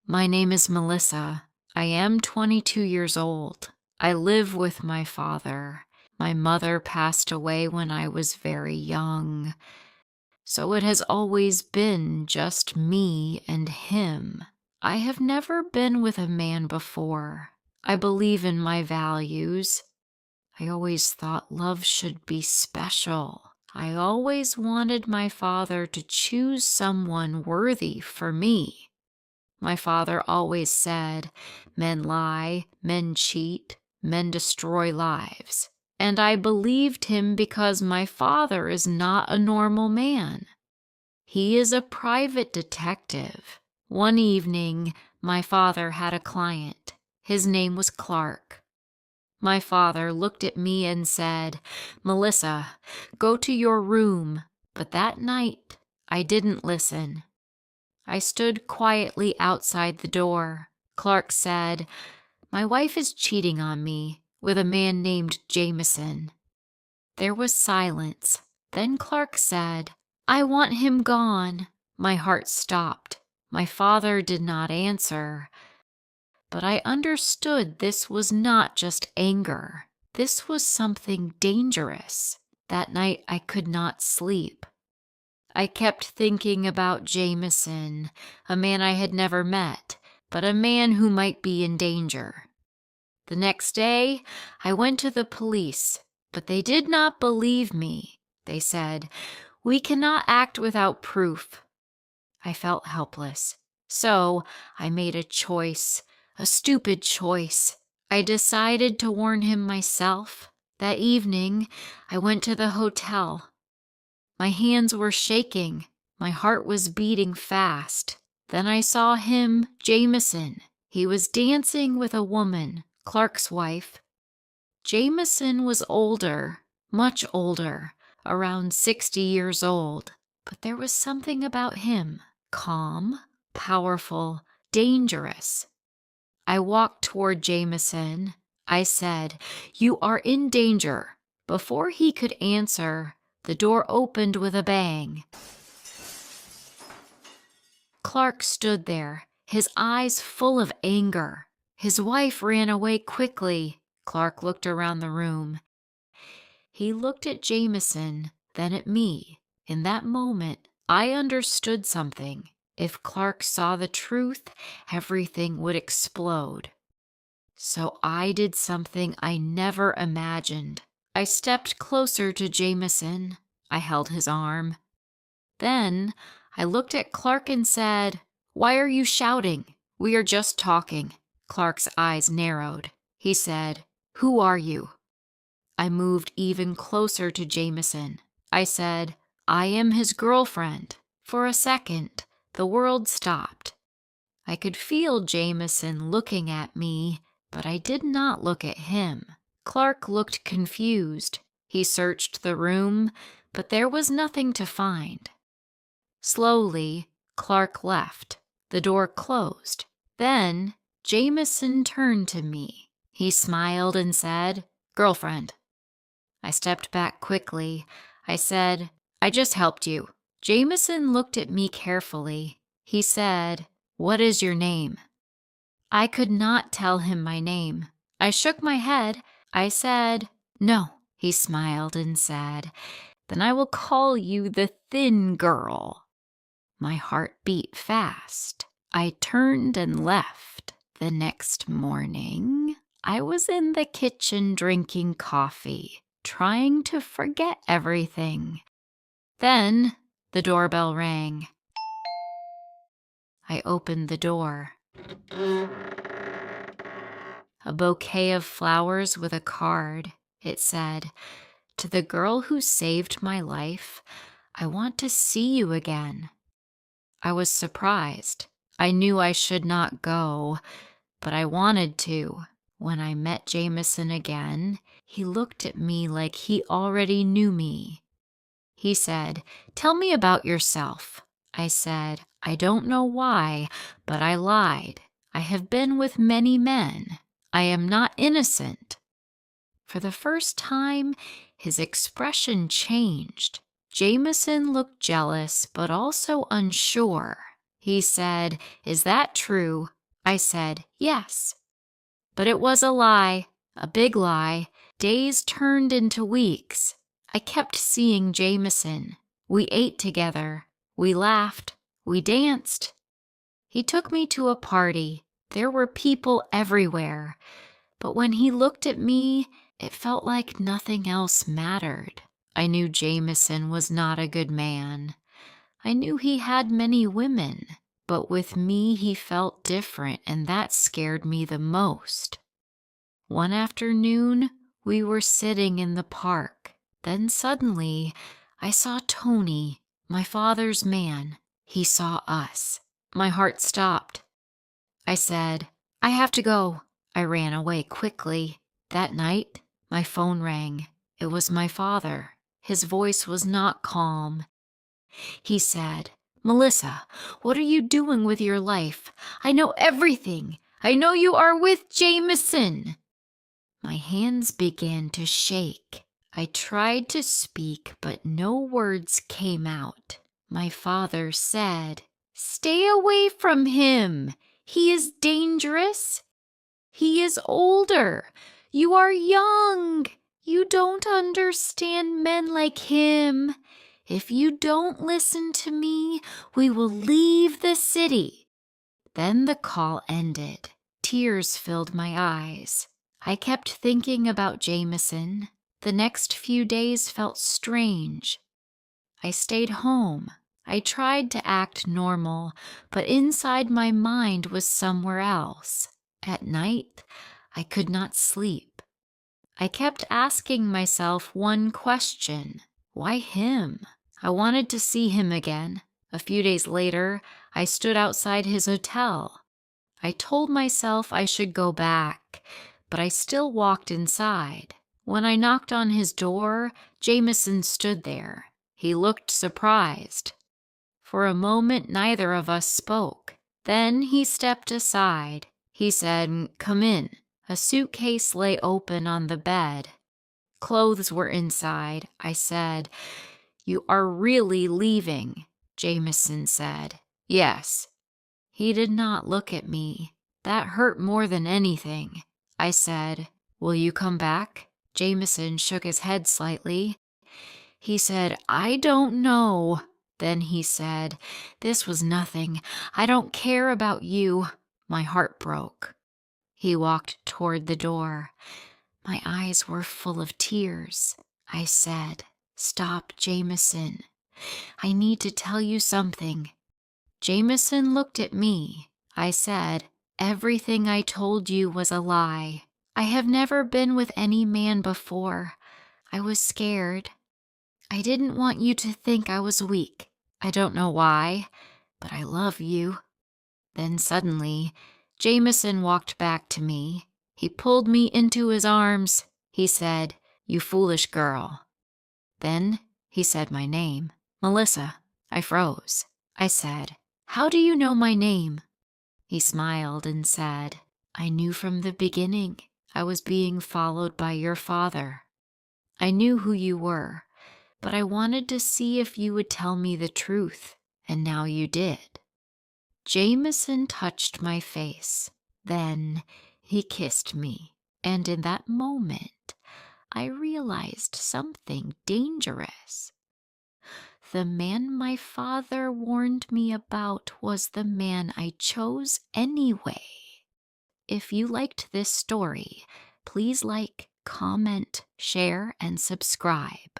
My name is Melissa. I am 22 years old. I live with my father. My mother passed away when I was very young, so it has always been just me and him. I have never been with a man before. I believe in my values. I always thought love should be special. I always wanted my father to choose someone worthy for me. My father always said, men lie, men cheat, men destroy lives. And I believed him because my father is not a normal man. He is a private detective. One evening, my father had a client. His name was Clark. My father looked at me and said, Melissa, go to your room. But that night, I didn't listen. I stood quietly outside the door. Clark said, my wife is cheating on me with a man named Jameson. There was silence. Then Clark said, I want him gone. My heart stopped. My father did not answer. But I understood this was not just anger. This was something dangerous. That night I could not sleep. I kept thinking about Jameson, a man I had never met, but a man who might be in danger. The next day, I went to the police, but they did not believe me. They said, we cannot act without proof. I felt helpless, so I made a choice, a stupid choice. I decided to warn him myself. That evening, I went to the hotel. My hands were shaking. My heart was beating fast. Then I saw him, Jameson. He was dancing with a woman, Clark's wife. Jameson was older, much older, around 60 years old. But there was something about him, calm, powerful, dangerous. I walked toward Jameson. I said, you are in danger. Before he could answer, the door opened with a bang. Clark stood there, his eyes full of anger. His wife ran away quickly. Clark looked around the room. He looked at Jameson, then at me. In that moment, I understood something. If Clark saw the truth, everything would explode. So I did something I never imagined. I stepped closer to Jameson. I held his arm. Then I looked at Clark and said, why are you shouting? We are just talking. Clark's eyes narrowed. He said, who are you? I moved even closer to Jameson. I said, I am his girlfriend. For a second, the world stopped. I could feel Jameson looking at me, but I did not look at him. Clark looked confused. He searched the room, but there was nothing to find. Slowly, Clark left. The door closed. Then, Jameson turned to me. He smiled and said, girlfriend. I stepped back quickly. I said, I just helped you. Jameson looked at me carefully. He said, what is your name? I could not tell him my name. I shook my head. I said, no. He smiled and said, then I will call you the thin girl. My heart beat fast. I turned and left. The next morning, I was in the kitchen drinking coffee, trying to forget everything. Then the doorbell rang. I opened the door. A bouquet of flowers with a card. It said, to the girl who saved my life, I want to see you again. I was surprised. I knew I should not go, but I wanted to. When I met Jameson again, he looked at me like he already knew me. He said, tell me about yourself. I said, I don't know why, but I lied. I have been with many men. I am not innocent. For the first time, his expression changed. Jameson looked jealous, but also unsure. He said, "Is that true?" I said, "Yes." But it was a lie, a big lie. Days turned into weeks. I kept seeing Jameson. We ate together. We laughed. We danced. He took me to a party. There were people everywhere. But when he looked at me, it felt like nothing else mattered. I knew Jameson was not a good man. I knew he had many women, but with me he felt different, and that scared me the most. One afternoon, we were sitting in the park. Then suddenly, I saw Tony, my father's man. He saw us. My heart stopped. I said, "I have to go." I ran away quickly. That night, my phone rang. It was my father. His voice was not calm. He said, "Melissa, what are you doing with your life? I know everything. I know you are with Jameson." My hands began to shake. I tried to speak, but no words came out. My father said, "Stay away from him. He is dangerous. He is older. You are young. You don't understand men like him. If you don't listen to me, we will leave the city." Then the call ended. Tears filled my eyes. I kept thinking about Jameson. The next few days felt strange. I stayed home. I tried to act normal, but inside my mind was somewhere else. At night, I could not sleep. I kept asking myself one question: why him? I wanted to see him again. A few days later, I stood outside his hotel. I told myself I should go back, but I still walked inside. When I knocked on his door, Jameson stood there. He looked surprised. For a moment, neither of us spoke. Then he stepped aside. He said, "Come in." A suitcase lay open on the bed. Clothes were inside. I said, "You are really leaving?" Jameson said, "Yes." He did not look at me. That hurt more than anything. I said, "Will you come back?" Jameson shook his head slightly. He said, "I don't know." Then he said, "This was nothing. I don't care about you." My heart broke. He walked toward the door. My eyes were full of tears. I said, "Stop, Jameson. I need to tell you something." Jameson looked at me. I said, "Everything I told you was a lie. I have never been with any man before. I was scared. I didn't want you to think I was weak. I don't know why, but I love you." Then suddenly, Jameson walked back to me. He pulled me into his arms. He said, "You foolish girl." Then he said my name, Melissa. I froze. I said, "How do you know my name?" He smiled and said, "I knew from the beginning I was being followed by your father. I knew who you were, but I wanted to see if you would tell me the truth, and now you did." Jameson touched my face. Then he kissed me, and in that moment, I realized something dangerous. The man my father warned me about was the man I chose anyway. If you liked this story, please like, comment, share, and subscribe.